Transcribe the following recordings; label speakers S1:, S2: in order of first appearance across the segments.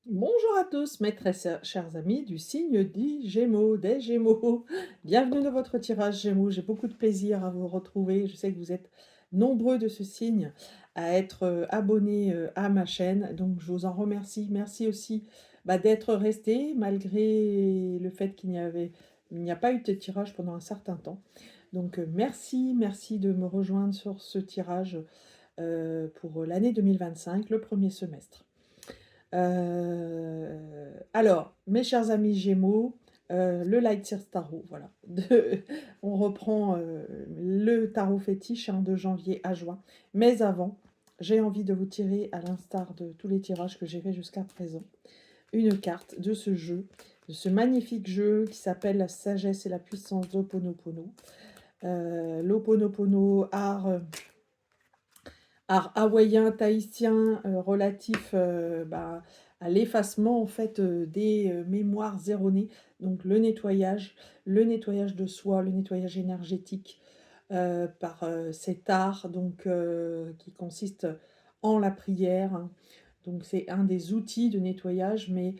S1: Bonjour à tous, mes très chers amis du signe des Gémeaux, des Gémeaux. Bienvenue dans votre tirage Gémeaux. J'ai beaucoup de plaisir à vous retrouver. Je sais que vous êtes nombreux de ce signe à être abonnés à ma chaîne, donc je vous en remercie. Merci aussi d'être restés malgré le fait il n'y a pas eu de tirage pendant un certain temps. Donc merci de me rejoindre sur ce tirage pour l'année 2025, le premier semestre. Alors, mes chers amis Gémeaux, le Lightseer Tarot, voilà. On reprend le tarot fétiche de janvier à juin. Mais avant, j'ai envie de vous tirer, à l'instar de tous les tirages que j'ai fait jusqu'à présent, une carte de ce jeu, de ce magnifique jeu qui s'appelle La sagesse et la puissance d'Ho'oponopono. L'Ho'oponopono, art hawaïen, tahitien, relatif à l'effacement en fait des mémoires erronées. Donc le nettoyage de soi, le nettoyage énergétique par cet art donc qui consiste en la prière, hein. Donc c'est un des outils de nettoyage, mais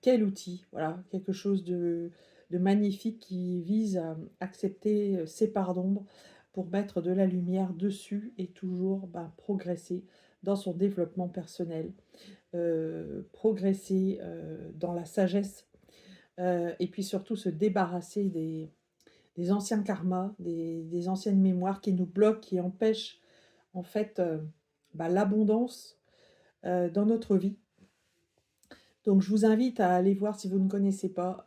S1: quel outil, voilà, quelque chose de magnifique qui vise à accepter ses parts d'ombre pour mettre de la lumière dessus et toujours progresser dans son développement personnel, progresser dans la sagesse et puis surtout se débarrasser des anciens karmas, des anciennes mémoires qui nous bloquent, qui empêchent en fait l'abondance dans notre vie. Donc je vous invite à aller voir si vous ne connaissez pas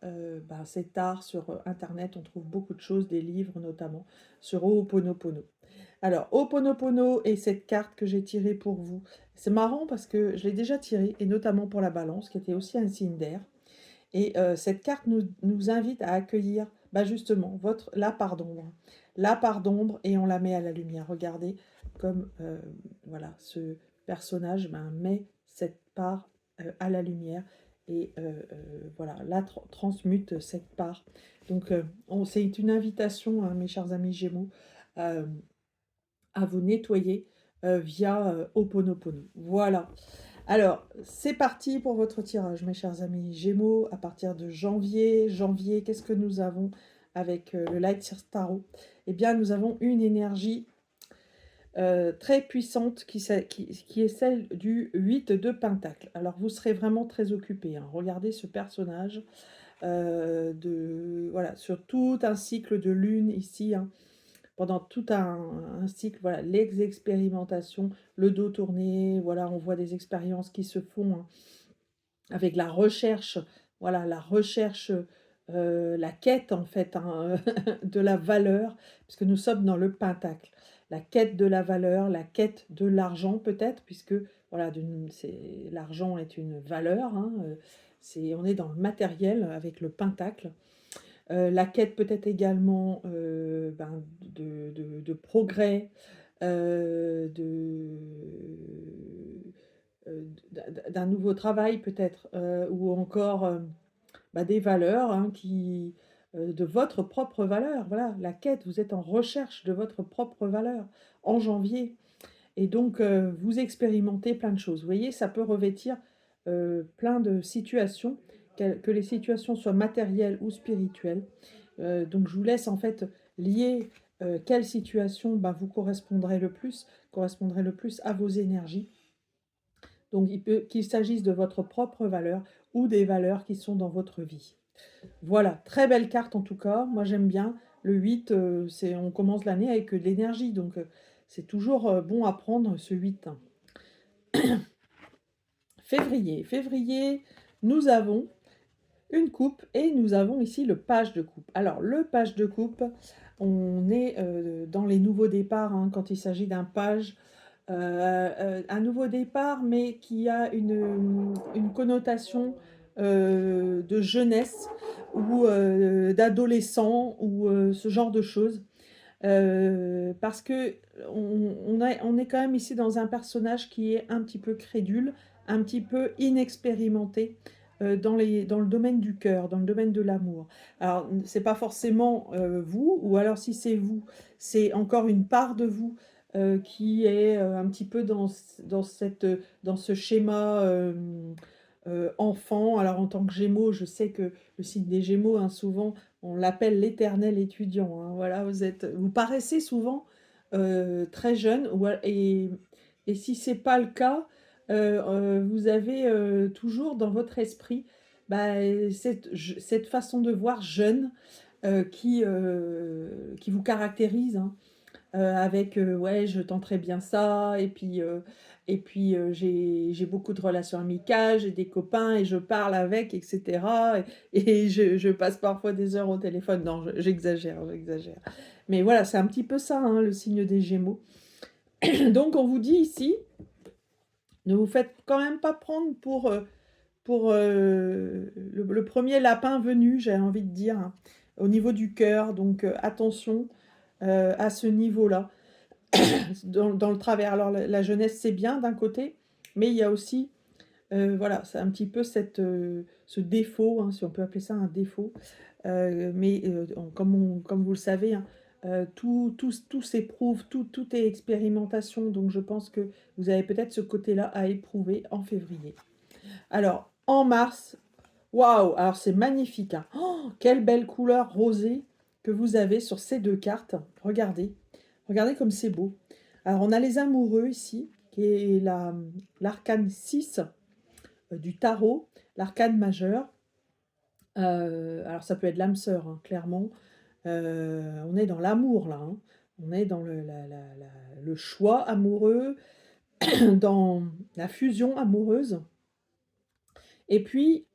S1: cet art sur internet. On trouve beaucoup de choses, des livres notamment, sur Ho'oponopono. Alors, Ho'oponopono et cette carte que j'ai tirée pour vous, c'est marrant parce que je l'ai déjà tirée, et notamment pour la balance, qui était aussi un signe d'air. Et cette carte nous invite à accueillir justement la part d'ombre. La part d'ombre, et on la met à la lumière. Regardez comme voilà, ce personnage met cette part à la lumière et voilà, transmute cette part. Donc c'est une invitation, hein, mes chers amis Gémeaux, à vous nettoyer via Ho'oponopono. Voilà. Alors, c'est parti pour votre tirage, mes chers amis Gémeaux, à partir de janvier. Janvier, qu'est-ce que nous avons avec le Lightseer Tarot? Eh bien, nous avons une énergie très puissante qui est celle du 8 de Pentacle. Alors, vous serez vraiment très occupé, hein. Regardez ce personnage voilà, sur tout un cycle de lune ici, hein, pendant tout un cycle, voilà, les expérimentations, le dos tourné, voilà, on voit des expériences qui se font, hein, avec la recherche, voilà, la recherche, la quête en fait, hein, de la valeur, puisque nous sommes dans le pentacle. La quête de la valeur, la quête de l'argent peut-être, puisque voilà, l'argent est une valeur, hein, on est dans le matériel avec le pentacle. La quête peut-être également de progrès, d'un nouveau travail peut-être, ou encore des valeurs, hein, de votre propre valeur. Voilà, la quête, vous êtes en recherche de votre propre valeur en janvier. Et donc, vous expérimentez plein de choses. Vous voyez, ça peut revêtir plein de situations, que les situations soient matérielles ou spirituelles. Donc, je vous laisse en fait lier quelle situation vous correspondrait le plus à vos énergies. Donc, il peut qu'il s'agisse de votre propre valeur ou des valeurs qui sont dans votre vie. Voilà, très belle carte en tout cas. Moi, j'aime bien. Le 8, on commence l'année avec de l'énergie, donc c'est toujours bon à prendre ce 8. Février, nous avons une coupe et nous avons ici le page de coupe. Alors, le page de coupe, on est dans les nouveaux départs, hein, quand il s'agit d'un page. Un nouveau départ, mais qui a une connotation de jeunesse ou d'adolescent ou ce genre de choses. Parce que on est quand même ici dans un personnage qui est un petit peu crédule, un petit peu inexpérimenté dans le domaine du cœur, dans le domaine de l'amour. Alors, c'est pas forcément vous, ou alors si c'est vous, c'est encore une part de vous qui est un petit peu dans ce schéma enfant. Alors en tant que Gémeaux, je sais que le signe des Gémeaux, hein, souvent, on l'appelle l'éternel étudiant, hein. Voilà, vous paraissez souvent très jeune, et si c'est pas le cas, vous avez toujours dans votre esprit bah, cette façon de voir jeune qui vous caractérise, hein. Avec ouais, je tenterai bien ça, et puis j'ai beaucoup de relations amicales, j'ai des copains et je parle avec, et cetera, et je passe parfois des heures au téléphone. Non, j'exagère, j'exagère. Mais voilà, c'est un petit peu ça, hein, le signe des Gémeaux. Donc on vous dit ici, ne vous faites quand même pas prendre pour le premier lapin venu, j'ai envie de dire, hein, au niveau du cœur. Donc attention à ce niveau-là. Dans le travers. Alors la jeunesse, c'est bien d'un côté, mais il y a aussi, voilà, c'est un petit peu ce défaut, hein, si on peut appeler ça un défaut. Mais comme vous le savez, hein, tout s'éprouve, tout est expérimentation, donc je pense que vous avez peut-être ce côté-là à éprouver en février. Alors, en mars, waouh, alors c'est magnifique, hein. Oh, quelle belle couleur rosée que vous avez sur ces deux cartes. Regardez, regardez comme c'est beau. Alors, on a les amoureux ici, qui est l'arcane 6 du tarot, l'arcane majeur. Alors, ça peut être l'âme sœur, hein, clairement. On est dans l'amour, là, hein. On est dans le choix amoureux, dans la fusion amoureuse. Et puis,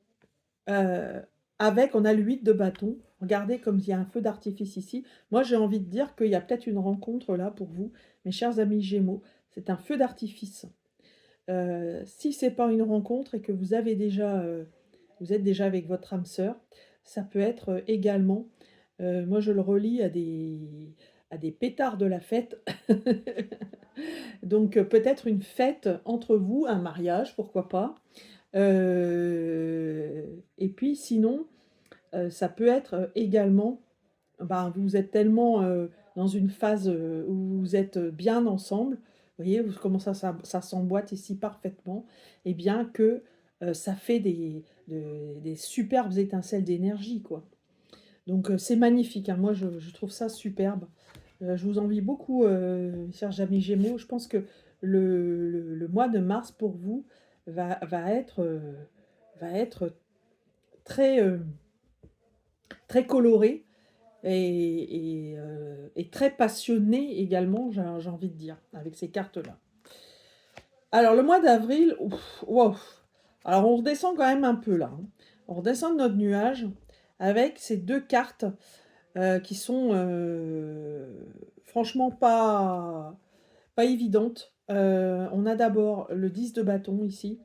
S1: on a le 8 de bâton. Regardez comme il y a un feu d'artifice ici. Moi, j'ai envie de dire qu'il y a peut-être une rencontre là pour vous, mes chers amis Gémeaux. C'est un feu d'artifice. Si c'est pas une rencontre et que vous êtes déjà avec votre âme sœur, ça peut être également, moi je le relie à des pétards de la fête. Donc peut-être une fête entre vous, un mariage, pourquoi pas. Et puis sinon, ça peut être également, ben, vous êtes tellement dans une phase où vous êtes bien ensemble, vous voyez comment ça s'emboîte ici parfaitement, et bien que ça fait des superbes étincelles d'énergie, quoi. Donc c'est magnifique, hein. Moi je trouve ça superbe. Je vous envie beaucoup, chers amis Gémeaux. Je pense que le mois de mars pour vous va être très, très coloré et très passionné également, j'ai envie de dire, avec ces cartes-là. Alors le mois d'avril, wow. Alors on redescend quand même un peu là, hein. On redescend de notre nuage avec ces deux cartes qui sont franchement pas évidentes. On a d'abord le 10 de bâton ici.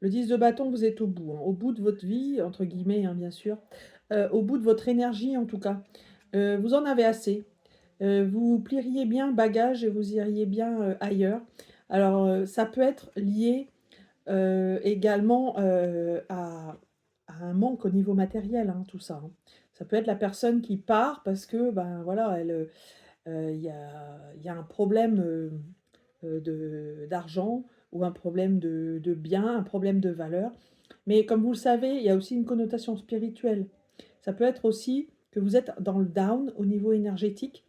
S1: Le 10 de bâton, vous êtes au bout, hein, au bout de votre vie, entre guillemets, hein, bien sûr, au bout de votre énergie en tout cas. Vous en avez assez. Vous plieriez bien bagage et vous iriez bien ailleurs. Alors, ça peut être lié également à un manque au niveau matériel, hein, tout ça, hein. Ça peut être la personne qui part parce que, ben voilà, il y a un problème d'argent ou un problème de bien, un problème de valeur. Mais comme vous le savez, il y a aussi une connotation spirituelle. Ça peut être aussi que vous êtes dans le down au niveau énergétique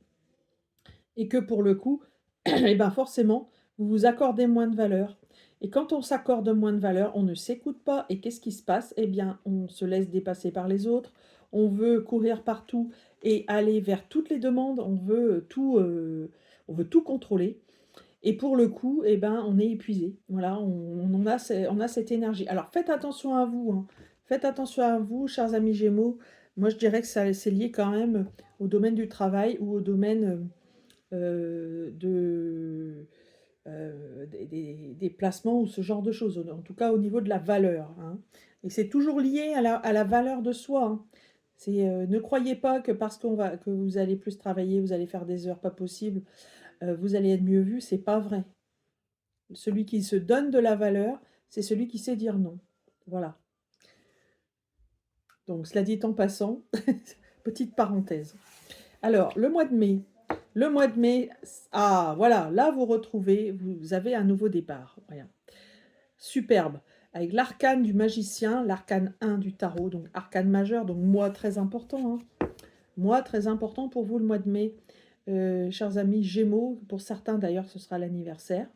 S1: et que pour le coup, et ben forcément, vous vous accordez moins de valeur. Et quand on s'accorde moins de valeur, on ne s'écoute pas. Et qu'est-ce qui se passe? Eh bien, on se laisse dépasser par les autres. On veut courir partout et aller vers toutes les demandes. On veut tout contrôler. Et pour le coup, eh ben, on est épuisé. Voilà, on a cette énergie. Alors faites attention à vous, hein. Faites attention à vous, chers amis Gémeaux. Moi, je dirais que c'est lié quand même au domaine du travail ou au domaine des placements ou ce genre de choses, en tout cas au niveau de la valeur, hein. Et c'est toujours lié à la valeur de soi, hein. Ne croyez pas que parce que vous allez plus travailler, vous allez faire des heures pas possibles, vous allez être mieux vu, c'est pas vrai. Celui qui se donne de la valeur, c'est celui qui sait dire non. Voilà. Donc cela dit en passant, petite parenthèse. Alors, le mois de mai. Le mois de mai, ah voilà, là vous avez un nouveau départ. Voilà. Superbe. avec l'arcane du magicien, l'arcane 1 du tarot, donc arcane majeur, donc mois très important, hein. Mois très important pour vous le mois de mai, chers amis Gémeaux, pour certains d'ailleurs ce sera l'anniversaire.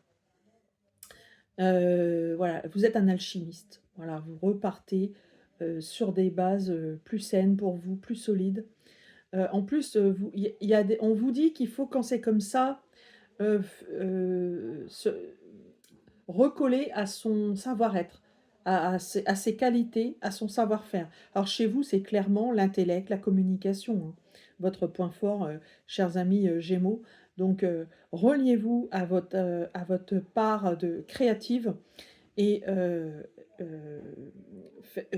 S1: Voilà, vous êtes un alchimiste, voilà, vous repartez sur des bases plus saines pour vous, plus solides. En plus, on vous dit qu'il faut quand c'est comme ça, se recoller à son savoir-être, à ses qualités, à son savoir-faire. Alors chez vous, c'est clairement l'intellect, la communication, hein, votre point fort, chers amis Gémeaux. Donc reliez-vous à votre part de créative et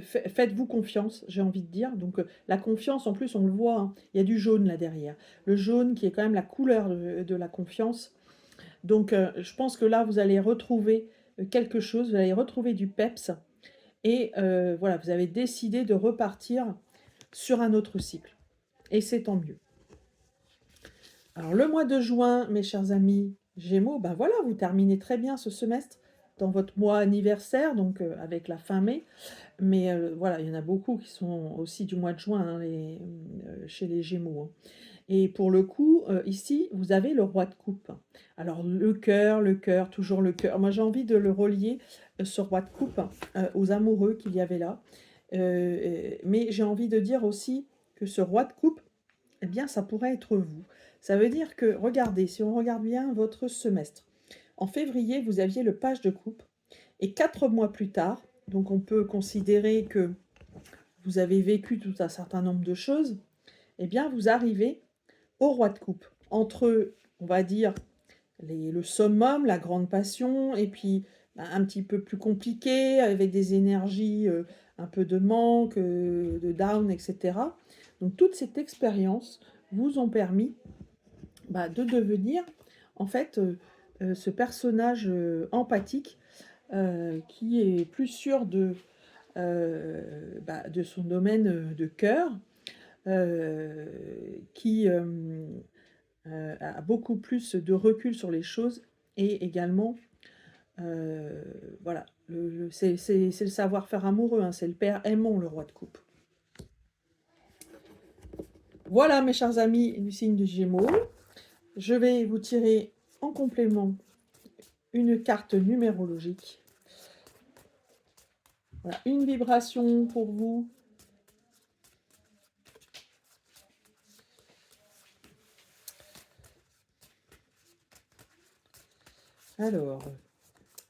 S1: faites-vous confiance, j'ai envie de dire. Donc la confiance, en plus, on le voit, hein, il y a du jaune là derrière. Le jaune qui est quand même la couleur de la confiance. Donc, je pense que là, vous allez retrouver quelque chose, vous allez retrouver du peps. Et voilà, vous avez décidé de repartir sur un autre cycle. Et c'est tant mieux. Alors, le mois de juin, mes chers amis Gémeaux, ben voilà, vous terminez très bien ce semestre dans votre mois anniversaire, donc avec la fin mai. Mais voilà, il y en a beaucoup qui sont aussi du mois de juin hein, chez les Gémeaux, hein. Et pour le coup, ici, vous avez le roi de coupe. Alors le cœur, toujours le cœur. Moi, j'ai envie de le relier, ce roi de coupe, aux amoureux qu'il y avait là. Mais j'ai envie de dire aussi que ce roi de coupe, eh bien, ça pourrait être vous. Ça veut dire que, regardez, si on regarde bien votre semestre, en février, vous aviez le page de coupe, et 4 mois plus tard, donc on peut considérer que vous avez vécu tout un certain nombre de choses, eh bien, vous arrivez au roi de coupe. Entre, on va dire, le summum, la grande passion, et puis un petit peu plus compliqué, avec des énergies un peu de manque, de down, etc. Donc toute cette expérience vous ont permis de devenir, en fait, ce personnage empathique qui est plus sûr de son domaine de cœur, qui a beaucoup plus de recul sur les choses et également, voilà, c'est le savoir-faire amoureux, hein, c'est le père aimant, le roi de coupe. Voilà, mes chers amis du signe de Gémeaux, je vais vous tirer en complément une carte numérologique. Voilà, une vibration pour vous. Alors,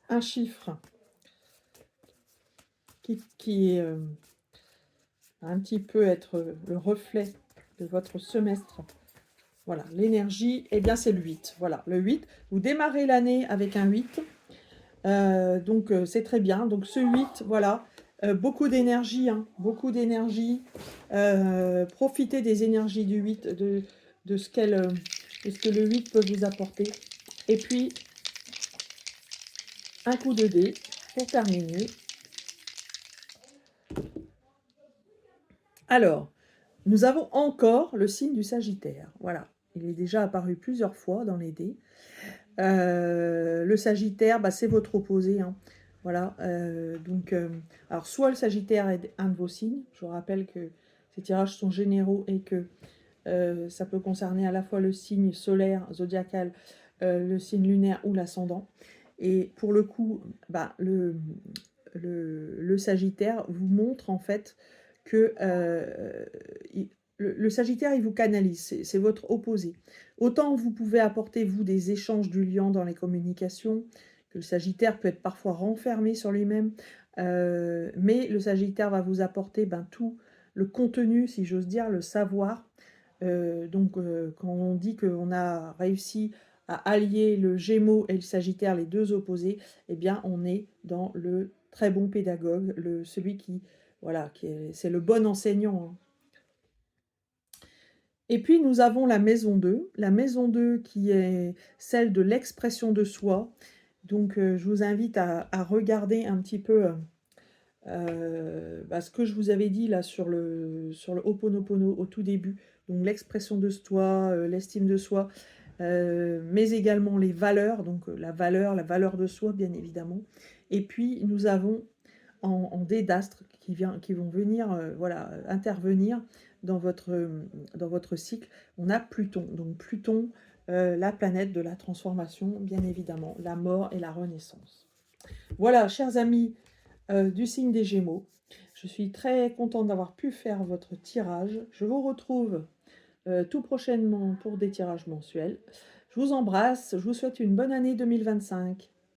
S1: un chiffre qui est un petit peu être le reflet de votre semestre. Voilà, l'énergie, eh bien c'est le 8. Voilà, le 8. Vous démarrez l'année avec un 8. Donc c'est très bien. Donc ce 8, voilà, beaucoup d'énergie, hein, beaucoup d'énergie. Profitez des énergies du 8, de ce que le 8 peut vous apporter. Et puis, un coup de dé pour terminer. Alors, nous avons encore le signe du Sagittaire. Voilà, il est déjà apparu plusieurs fois dans les dés. Le Sagittaire, c'est votre opposé, hein. Voilà, alors soit le Sagittaire est un de vos signes, je vous rappelle que ces tirages sont généraux et que ça peut concerner à la fois le signe solaire, zodiacal, le signe lunaire ou l'ascendant. Et pour le coup, le Sagittaire vous montre en fait que le Sagittaire, il vous canalise, c'est votre opposé. Autant vous pouvez apporter, vous, des échanges du liant dans les communications, que le Sagittaire peut être parfois renfermé sur lui-même, mais le Sagittaire va vous apporter tout le contenu, si j'ose dire, le savoir. Quand on dit qu'on a réussi à allier le Gémeaux et le Sagittaire, les deux opposés, eh bien, on est dans le très bon pédagogue, celui qui, voilà, c'est le bon enseignant, hein. Et puis, nous avons la maison 2. La maison 2 qui est celle de l'expression de soi. Donc, je vous invite à regarder un petit peu ce que je vous avais dit là sur le Ho'oponopono au tout début. Donc, l'expression de soi, l'estime de soi, mais également les valeurs. Donc, la valeur de soi, bien évidemment. Et puis, nous avons en désastres qui vont venir voilà, intervenir dans votre cycle. On a Pluton. Donc Pluton, la planète de la transformation, bien évidemment, la mort et la renaissance. Voilà, chers amis du signe des Gémeaux, je suis très contente d'avoir pu faire votre tirage. Je vous retrouve tout prochainement pour des tirages mensuels. Je vous embrasse, je vous souhaite une bonne année 2025.